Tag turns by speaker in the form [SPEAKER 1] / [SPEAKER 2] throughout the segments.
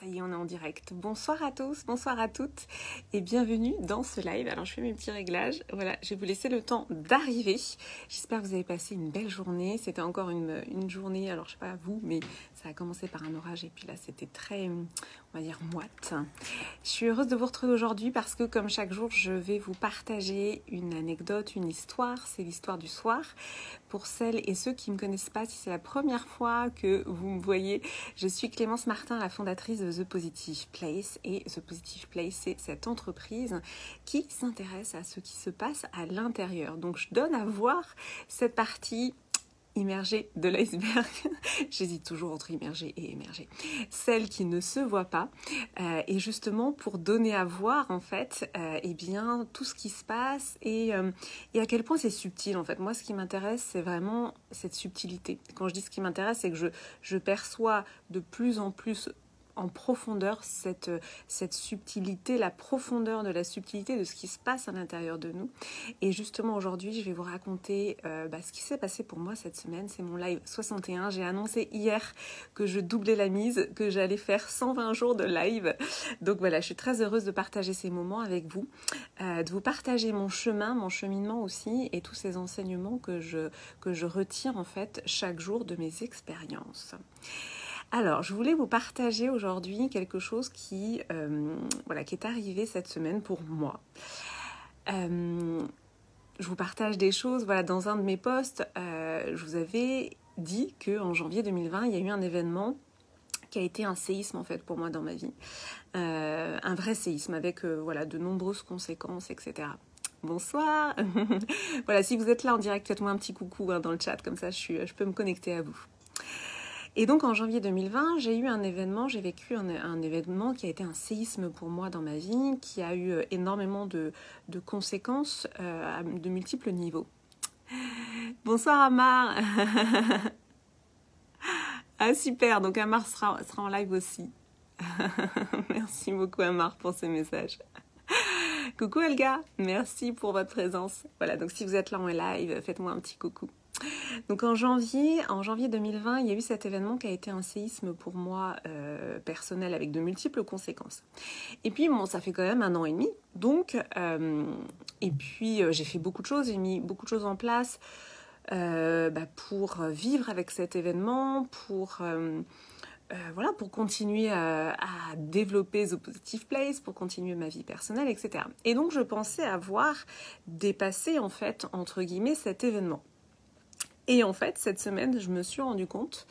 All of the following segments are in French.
[SPEAKER 1] Ça y est, on est en direct. Bonsoir à tous, bonsoir à toutes et bienvenue dans ce live. Alors, je fais mes petits réglages. Voilà, je vais vous laisser le temps d'arriver. J'espère que vous avez passé une belle journée. C'était encore une journée, alors je sais pas vous, mais ça a commencé par un orage et puis là, c'était très, on va dire, moite. Je suis heureuse de vous retrouver aujourd'hui parce que, comme chaque jour, je vais vous partager une anecdote, une histoire. C'est l'histoire du soir. Pour celles et ceux qui ne me connaissent pas, si c'est la première fois que vous me voyez, je suis Clémence Martin, la fondatrice de The Positive Place. Et The Positive Place, c'est cette entreprise qui s'intéresse à ce qui se passe à l'intérieur. Donc, je donne à voir cette partie immergée de l'iceberg. J'hésite toujours entre immergée et émergée. Celle qui ne se voit pas. Et justement, pour donner à voir, en fait, eh bien, tout ce qui se passe et à quel point c'est subtil, en fait. Moi, ce qui m'intéresse, c'est vraiment cette subtilité. Quand je dis ce qui m'intéresse, c'est que je perçois de plus en plus en profondeur cette subtilité, la profondeur de la subtilité de ce qui se passe à l'intérieur de nous. Et justement, aujourd'hui, je vais vous raconter ce qui s'est passé pour moi cette semaine. C'est mon live 61. J'ai annoncé hier que je doublais la mise, que j'allais faire 120 jours de live. Donc voilà, je suis très heureuse de partager ces moments avec vous, de vous partager mon chemin, mon cheminement aussi, et tous ces enseignements que je retire en fait chaque jour de mes expériences. Alors, je voulais vous partager aujourd'hui quelque chose qui est arrivé cette semaine pour moi. Je vous partage des choses. Voilà, dans un de mes posts, je vous avais dit qu'en janvier 2020, il y a eu un événement qui a été un séisme en fait pour moi dans ma vie. Un vrai séisme avec de nombreuses conséquences, etc. Bonsoir. Voilà, si vous êtes là en direct, faites-moi un petit coucou dans le chat, comme ça je peux me connecter à vous. Et donc en janvier 2020, j'ai vécu un événement qui a été un séisme pour moi dans ma vie, qui a eu énormément de conséquences à de multiples niveaux. Bonsoir Amar. Ah super, donc Amar sera en live aussi. Merci beaucoup Amar pour ces messages. Coucou Elga, merci pour votre présence. Voilà, donc si vous êtes là en live, faites-moi un petit coucou. Donc en janvier 2020, il y a eu cet événement qui a été un séisme pour moi personnel avec de multiples conséquences. Et puis bon, ça fait quand même 1 an et demi. Donc, j'ai fait beaucoup de choses, j'ai mis beaucoup de choses en place pour vivre avec cet événement, pour continuer à développer The Positive Place, pour continuer ma vie personnelle, etc. Et donc je pensais avoir dépassé en fait, entre guillemets, cet événement. Et en fait, cette semaine, je me suis rendu compte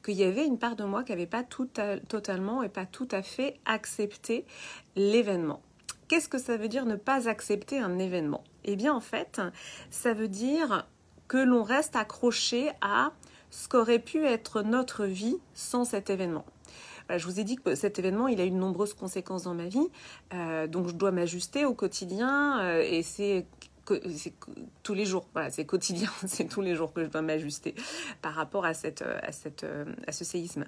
[SPEAKER 1] qu'il y avait une part de moi qui n'avait pas totalement et pas tout à fait accepté l'événement. Qu'est-ce que ça veut dire ne pas accepter un événement ? Eh bien, en fait, ça veut dire que l'on reste accroché à ce qu'aurait pu être notre vie sans cet événement. Voilà, je vous ai dit que cet événement, il a eu de nombreuses conséquences dans ma vie, donc je dois m'ajuster au quotidien et c'est tous les jours, voilà, c'est quotidien, c'est tous les jours que je dois m'ajuster par rapport à ce séisme.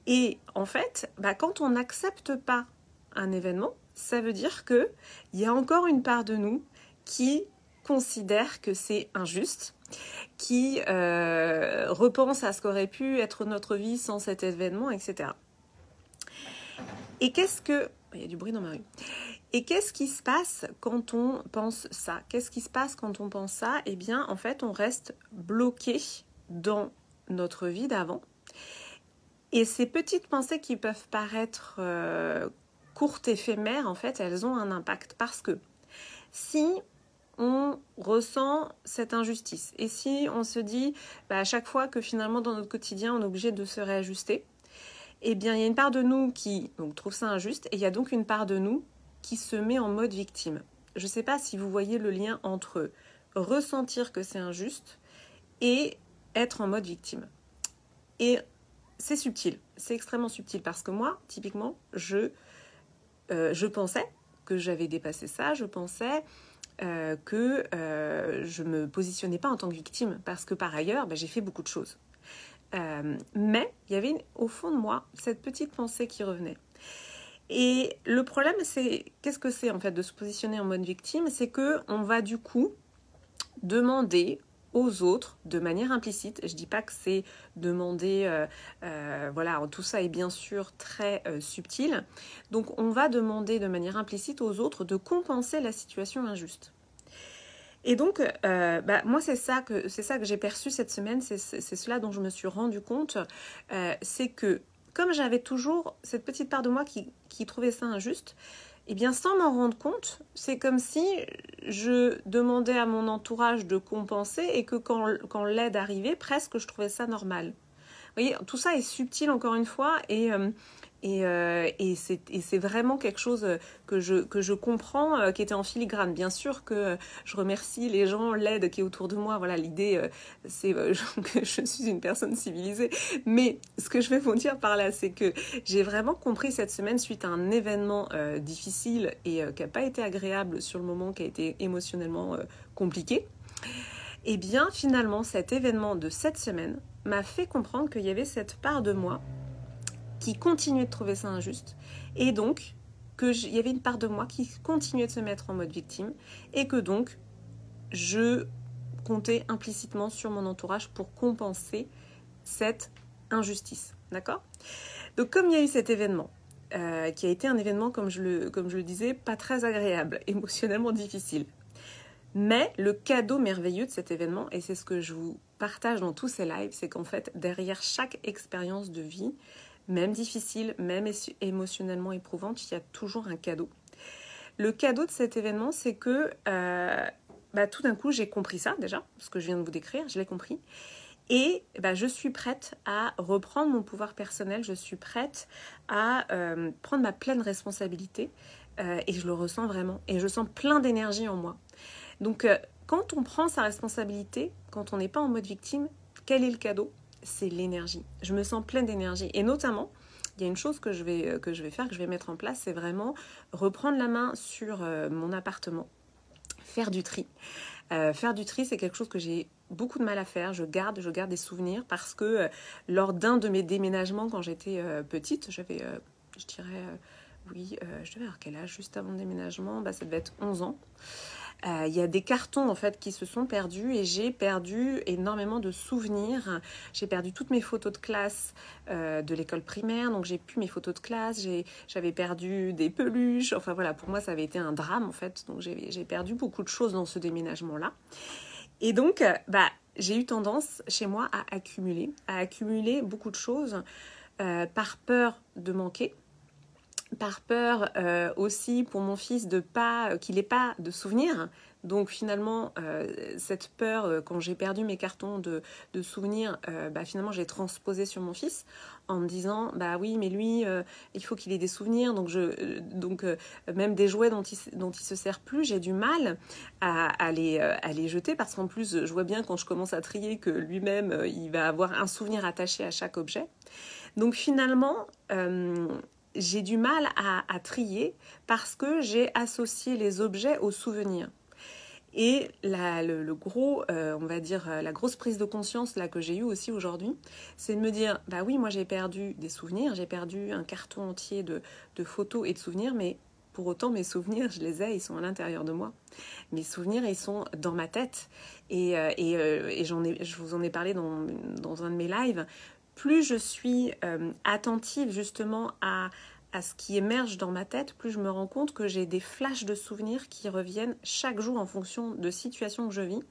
[SPEAKER 1] Et en fait, quand on n'accepte pas un événement, ça veut dire qu'il y a encore une part de nous qui considère que c'est injuste, qui repense à ce qu'aurait pu être notre vie sans cet événement, etc. Et il y a du bruit dans ma rue. Et qu'est-ce qui se passe quand on pense ça ? Qu'est-ce qui se passe quand on pense ça ? Eh bien, en fait, on reste bloqué dans notre vie d'avant. Et ces petites pensées qui peuvent paraître courtes, éphémères, en fait, elles ont un impact. Parce que si on ressent cette injustice et si on se dit à chaque fois que finalement dans notre quotidien, on est obligé de se réajuster, eh bien, il y a une part de nous qui trouve ça injuste et il y a donc une part de nous qui se met en mode victime. Je ne sais pas si vous voyez le lien entre ressentir que c'est injuste et être en mode victime. Et c'est subtil, c'est extrêmement subtil parce que moi, typiquement, je pensais que j'avais dépassé ça, je pensais que je ne me positionnais pas en tant que victime parce que par ailleurs, j'ai fait beaucoup de choses. Mais il y avait au fond de moi cette petite pensée qui revenait. Et le problème, qu'est-ce que c'est en fait de se positionner en mode victime ? C'est qu'on va du coup demander aux autres de manière implicite. Je dis pas que c'est demander, voilà, tout ça est bien sûr très subtil. Donc on va demander de manière implicite aux autres de compenser la situation injuste. Et donc, moi, c'est ça que j'ai perçu cette semaine, c'est cela dont je me suis rendu compte, c'est que comme j'avais toujours cette petite part de moi qui trouvait ça injuste, eh bien, sans m'en rendre compte, c'est comme si je demandais à mon entourage de compenser et que quand l'aide arrivait, presque je trouvais ça normal. Vous voyez, tout ça est subtil encore une fois et c'est vraiment quelque chose que je comprends, qui était en filigrane. Bien sûr que je remercie les gens, l'aide qui est autour de moi. Voilà, l'idée, c'est que je suis une personne civilisée. Mais ce que je vais vous dire par là, c'est que j'ai vraiment compris cette semaine, suite à un événement difficile et qui n'a pas été agréable sur le moment, qui a été émotionnellement compliqué. Et bien, finalement, cet événement de cette semaine m'a fait comprendre qu'il y avait cette part de moi qui continuait de trouver ça injuste, et donc qu'il y avait une part de moi qui continuait de se mettre en mode victime, et que donc je comptais implicitement sur mon entourage pour compenser cette injustice. D'accord ? Donc comme il y a eu cet événement, qui a été un événement, comme je le disais, pas très agréable, émotionnellement difficile, mais le cadeau merveilleux de cet événement, et c'est ce que je vous partage dans tous ces lives, c'est qu'en fait, derrière chaque expérience de vie, même difficile, même émotionnellement éprouvante, il y a toujours un cadeau. Le cadeau de cet événement, c'est que tout d'un coup, j'ai compris ça déjà, ce que je viens de vous décrire, je l'ai compris. Et je suis prête à reprendre mon pouvoir personnel, je suis prête à prendre ma pleine responsabilité, et je le ressens vraiment. Et je sens plein d'énergie en moi. Donc, quand on prend sa responsabilité, quand on n'est pas en mode victime, quel est le cadeau ? C'est l'énergie. Je me sens pleine d'énergie. Et notamment, il y a une chose que je vais faire, que je vais mettre en place, c'est vraiment reprendre la main sur mon appartement, faire du tri. Faire du tri, c'est quelque chose que j'ai beaucoup de mal à faire. Je garde des souvenirs parce que lors d'un de mes déménagements, quand j'étais petite, j'avais, je dirais, je devais avoir quel âge juste avant le déménagement ? Ça devait être 11 ans. Il y a des cartons en fait qui se sont perdus et j'ai perdu énormément de souvenirs. J'ai perdu toutes mes photos de classe de l'école primaire, donc j'ai plus mes photos de classe, j'avais perdu des peluches, enfin voilà, pour moi ça avait été un drame en fait, donc j'ai perdu beaucoup de choses dans ce déménagement-là. Et donc, j'ai eu tendance chez moi à accumuler beaucoup de choses par peur de manquer. Par peur aussi pour mon fils qu'il n'ait pas de souvenirs. Donc finalement, cette peur, quand j'ai perdu mes cartons de souvenirs, finalement j'ai transposé sur mon fils en me disant, oui, mais lui, il faut qu'il ait des souvenirs. Donc même des jouets dont il se sert plus, j'ai du mal à les jeter parce qu'en plus, je vois bien quand je commence à trier que lui-même, il va avoir un souvenir attaché à chaque objet. Donc finalement, j'ai du mal à trier parce que j'ai associé les objets aux souvenirs. Et le gros, on va dire, la grosse prise de conscience là, que j'ai eue aussi aujourd'hui, c'est de me dire, oui, moi j'ai perdu des souvenirs, j'ai perdu un carton entier de photos et de souvenirs, mais pour autant mes souvenirs, je les ai, ils sont à l'intérieur de moi. Mes souvenirs, ils sont dans ma tête. Et je vous en ai parlé dans un de mes lives. Plus je suis attentive justement à ce qui émerge dans ma tête, plus je me rends compte que j'ai des flashs de souvenirs qui reviennent chaque jour en fonction de situations que je vis.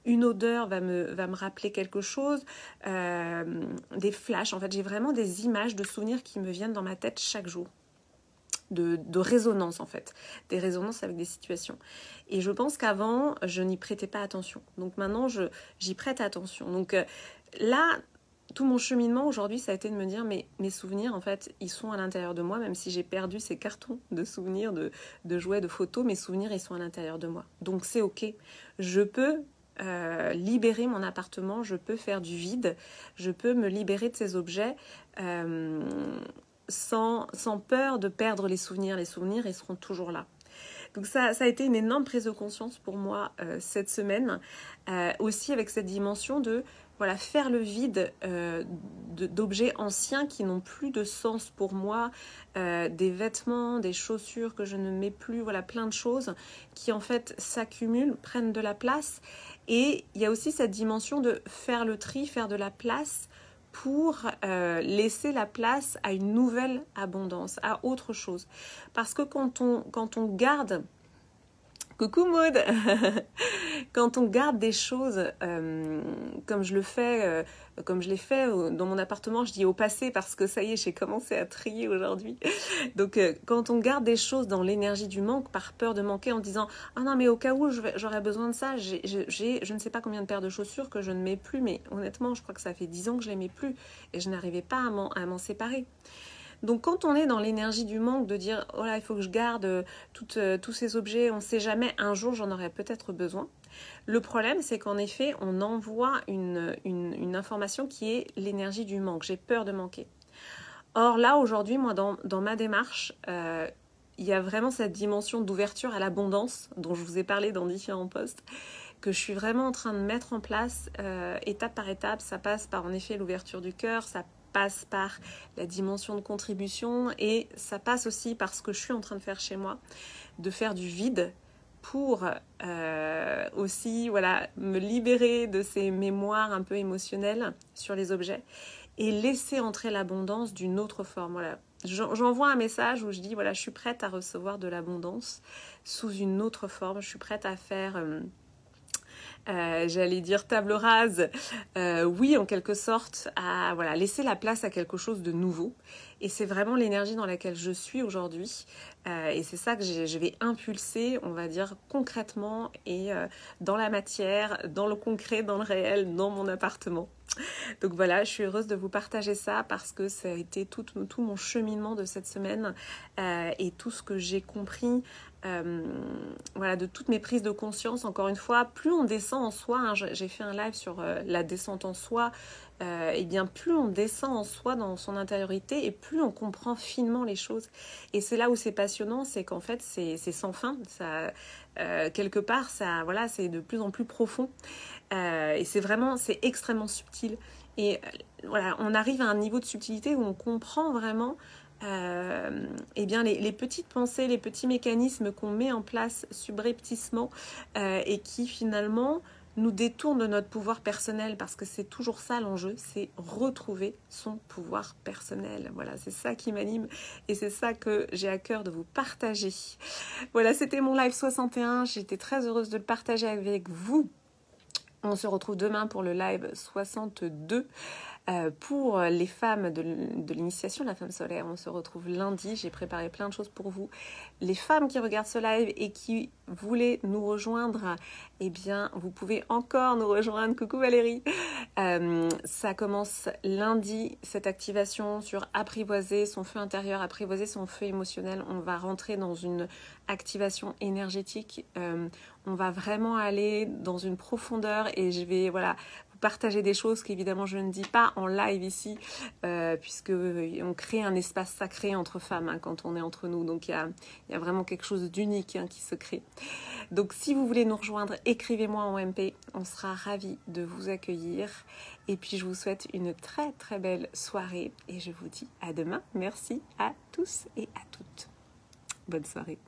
[SPEAKER 1] Une odeur va me rappeler quelque chose, des flashs. En fait, j'ai vraiment des images de souvenirs qui me viennent dans ma tête chaque jour. De résonance en fait, des résonances avec des situations. Et je pense qu'avant, je n'y prêtais pas attention. Donc maintenant, j'y prête attention. Donc là, tout mon cheminement aujourd'hui, ça a été de me dire, mais mes souvenirs, en fait, ils sont à l'intérieur de moi, même si j'ai perdu ces cartons de souvenirs, de jouets, de photos, mes souvenirs, ils sont à l'intérieur de moi. Donc c'est ok. Je peux libérer mon appartement, je peux faire du vide, je peux me libérer de ces objets sans peur de perdre les souvenirs. Les souvenirs, ils seront toujours là. Donc ça a été une énorme prise de conscience pour moi cette semaine, aussi avec cette dimension de voilà, faire le vide d'objets anciens qui n'ont plus de sens pour moi, des vêtements, des chaussures que je ne mets plus, voilà, plein de choses qui en fait s'accumulent, prennent de la place. Et il y a aussi cette dimension de faire le tri, faire de la place pour laisser la place à une nouvelle abondance, à autre chose. Parce que quand on garde... Coucou Maud. Quand on garde des choses comme je le fais, comme je l'ai fait dans mon appartement, je dis au passé parce que ça y est, j'ai commencé à trier aujourd'hui. Donc quand on garde des choses dans l'énergie du manque, par peur de manquer en disant « Ah non mais au cas où j'aurais besoin de ça, je ne sais pas combien de paires de chaussures que je ne mets plus, mais honnêtement je crois que ça fait 10 ans que je ne les mets plus et je n'arrivais pas à m'en séparer ». Donc quand on est dans l'énergie du manque, de dire « Oh là, il faut que je garde tous ces objets, on ne sait jamais, un jour j'en aurai peut-être besoin ». Le problème, c'est qu'en effet, on envoie une information qui est l'énergie du manque. J'ai peur de manquer. Or là, aujourd'hui, moi, dans ma démarche, il y a vraiment cette dimension d'ouverture à l'abondance dont je vous ai parlé dans différents posts, que je suis vraiment en train de mettre en place étape par étape. Ça passe par en effet l'ouverture du cœur, ça passe par la dimension de contribution et ça passe aussi par ce que je suis en train de faire chez moi, de faire du vide pour aussi voilà, me libérer de ces mémoires un peu émotionnelles sur les objets et laisser entrer l'abondance d'une autre forme. Voilà. J'envoie un message où je dis voilà, je suis prête à recevoir de l'abondance sous une autre forme, je suis prête à faire... j'allais dire table rase, oui en quelque sorte, à voilà, laisser la place à quelque chose de nouveau. Et c'est vraiment l'énergie dans laquelle je suis aujourd'hui. Et c'est ça que je vais impulser, on va dire, concrètement et dans la matière, dans le concret, dans le réel, dans mon appartement. Donc voilà, je suis heureuse de vous partager ça parce que ça a été tout mon cheminement de cette semaine et tout ce que j'ai compris voilà, de toutes mes prises de conscience. Encore une fois, plus on descend en soi, hein, j'ai fait un live sur la descente en soi, et bien plus on descend en soi dans son intériorité et plus on comprend finement les choses. Et c'est là où c'est passionnant, c'est qu'en fait c'est sans fin, ça, quelque part ça, voilà, c'est de plus en plus profond et c'est extrêmement subtil. Et voilà, on arrive à un niveau de subtilité où on comprend vraiment eh bien les petites pensées, les petits mécanismes qu'on met en place subrepticement et qui finalement nous détournent de notre pouvoir personnel, parce que c'est toujours ça l'enjeu, c'est retrouver son pouvoir personnel. Voilà, c'est ça qui m'anime et c'est ça que j'ai à cœur de vous partager. Voilà, c'était mon live 61, j'étais très heureuse de le partager avec vous. On se retrouve demain pour le live 62. Pour les femmes de l'initiation, la femme solaire, on se retrouve lundi. J'ai préparé plein de choses pour vous. Les femmes qui regardent ce live et qui voulaient nous rejoindre, eh bien, vous pouvez encore nous rejoindre. Coucou Valérie. Ça commence lundi, cette activation sur apprivoiser son feu intérieur, apprivoiser son feu émotionnel. On va rentrer dans une activation énergétique. On va vraiment aller dans une profondeur et je vais, voilà, partager des choses qu'évidemment je ne dis pas en live ici, puisque on crée un espace sacré entre femmes hein, quand on est entre nous, donc il y a vraiment quelque chose d'unique hein, qui se crée. Donc si vous voulez nous rejoindre, écrivez-moi en MP, on sera ravis de vous accueillir et puis je vous souhaite une très très belle soirée et je vous dis à demain. Merci à tous et à toutes. Bonne soirée.